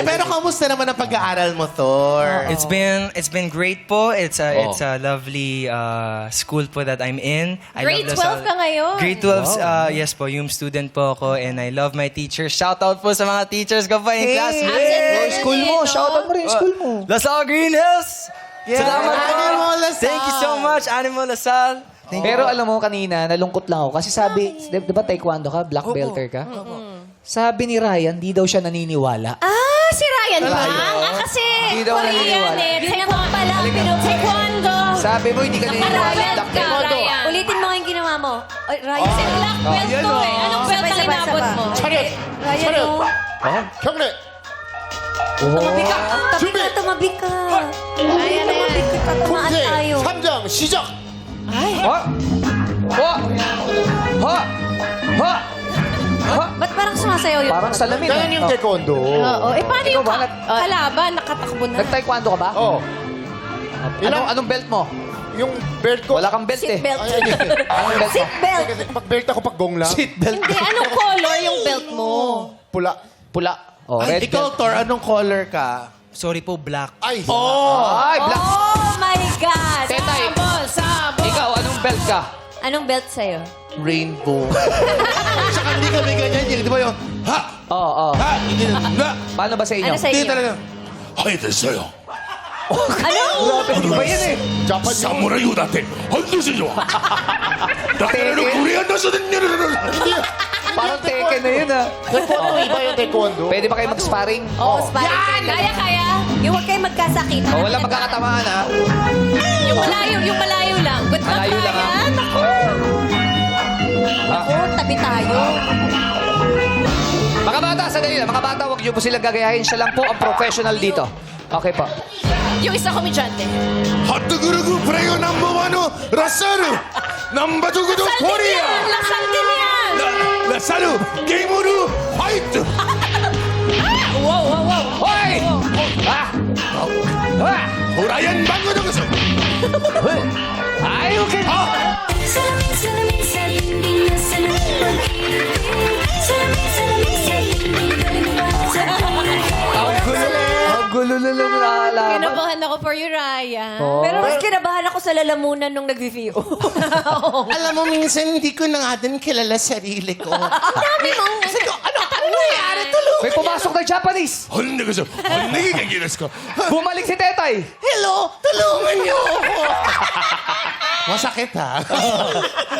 Pero kamusta naman ang pag-aaral mo, Thor? It's been great po. It's a lovely school po that I'm in. I Grade love 12 ka ngayon. Grade 12, yes po, yung student po ako and I love my teachers. Shout out po sa mga teachers ko pa in class. Absolutely. School mo, shoutout mo rin yung school mo. Lasal Green Hills! Salamat po. Animal Lasal. Thank you so much, Animal Lasal. Pero alam mo, kanina, nalungkot lang ako. Kasi sabi, di ba taekwondo ka? Black belter ka? Sabi ni Ryan, di daw siya naniniwala. Si Ryan ba? Kasi Hindi daw Korean naniniwala. eh. Taekwondo pala. Taekwondo. Sabi mo, hindi ka naniniwala. Ryan Black ka, taekwondo. Ryan. Ulitin mo nga yung ginawa mo. Ay, Ryan. Kasi black belt yan to o. eh. Anong belt ang inabot mo? 차렷! Ryan, 차렷! oh. 경례! Tumabi ka. Tumabi ka. Ryan, tumabi ka. Tatamaan 풍제 tayo. 3장 시작! Ha? Ha? Ha? Ha? Ha? Ba't parang sumasayaw yun? Parang salamin. Ganyan yung taekwondo. Oo. Eh, paano Ikaw yung ba? kalaban? Nakatakbo na. Nag-taekwondo ka ba? Oh, Anong belt mo? yung belt ko. Wala kang belt eh. Seatbelt. Ay, ay, ay. Anong belt mo? Seatbelt. Kasi pag belt ako pag gong lang. Seatbelt. Hindi, anong color yung belt mo? Pula. Pula. Oh, Ay, red ikaw, belt. Thor, anong color ka? Sorry po, black. Ay! Ay, black. Oh my God! Tetay, ikaw, anong belt ka? Anong belt sa'yo? Rainbow. Tsaka hindi kami ganyan yun. Di ba yung, ha! Oo, oo. Ha! Hindi na. Paano ba sa inyo? Ano sa Hindi inyo? talaga.はいですよ Ano? Grabe, di ba yan eh? Japan 侍をだって反応するよだからのコリアンダスでニャルルル Parang teke na yun ah. Taekwondo, iba yung taekwondo. Pwede ba kayo mag-sparring? Oo, sparring. Kaya. Yung huwag kayo magkasakit. Oh, wala magkakatamaan ah. Yung malayo lang. Good luck, Malayo lang, ah. Ryan. Ako, tabi tayo. Mga bata, sandali lang. Mga bata, huwag niyo po silang gagayahin. Siya lang po ang professional dito. Okay po. Yung isa komedyante. ハットグループプレイヤーナンバーワンのラッサールナンバー2のコリア Lasal din yan!ラッサールゲームルファイト Wow. Hoy! Ah! Ah! ブライアンバンゴドグス Ay, okay. Salamin sa dingding na sa nagpag-ibig. Salamin sa dingding na lumiwanag sa Ang gulo na lang nakakalaban. Kinabahan ako for you, Ryan. Oh. Pero mas kinabahan ako sa lalamunan nung nag-review. Alam mo, minsan hindi ko na nga din kilala sarili ko. Dami mo. Sabi ko, ano nangyayari? Tulungan. May pumasok na Japanese. ほんでこそほんで元気ですか Bumalik si Tetay. Hello, tulungan niyo ako. Masakit ha.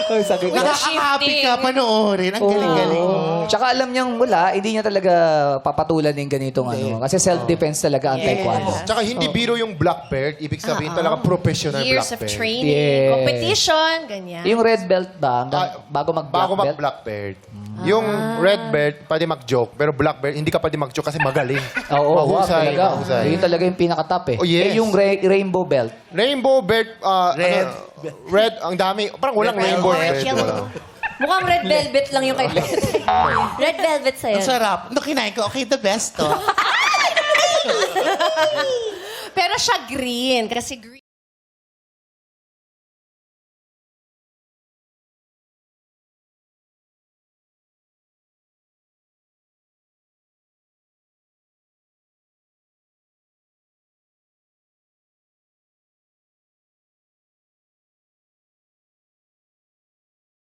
Ay, sakit na. Nakaka-happy ka panoorin. Ang galing-galing. Tsaka alam niyang wala, hindi niya talaga papatulan yung ganitong ano. Kasi self-defense talaga ang taekwondo. Tsaka hindi biro yung black belt. Ibig sabihin talaga professional Years black of belt. training, Yes. competition, ganyan. Yung red belt ba? Bago mag-black Bago belt? mag-black belt. Yung red belt, pwede mag-joke. Pero black belt, hindi ka pwede mag-joke kasi magaling. Oo, mahusay. talaga. Mahusay. Yun talaga yung pinaka-top eh. Oh, yes. Eh, yung rainbow belt. Rainbow belt, Red. red, ang dami. Parang walang rainbow belt. Wala. Mukhang red velvet lang yung kay Red velvet sa'yo. Ang sarap. Nung kinain ko, okay, the best to. Pero siya green. Kasi green.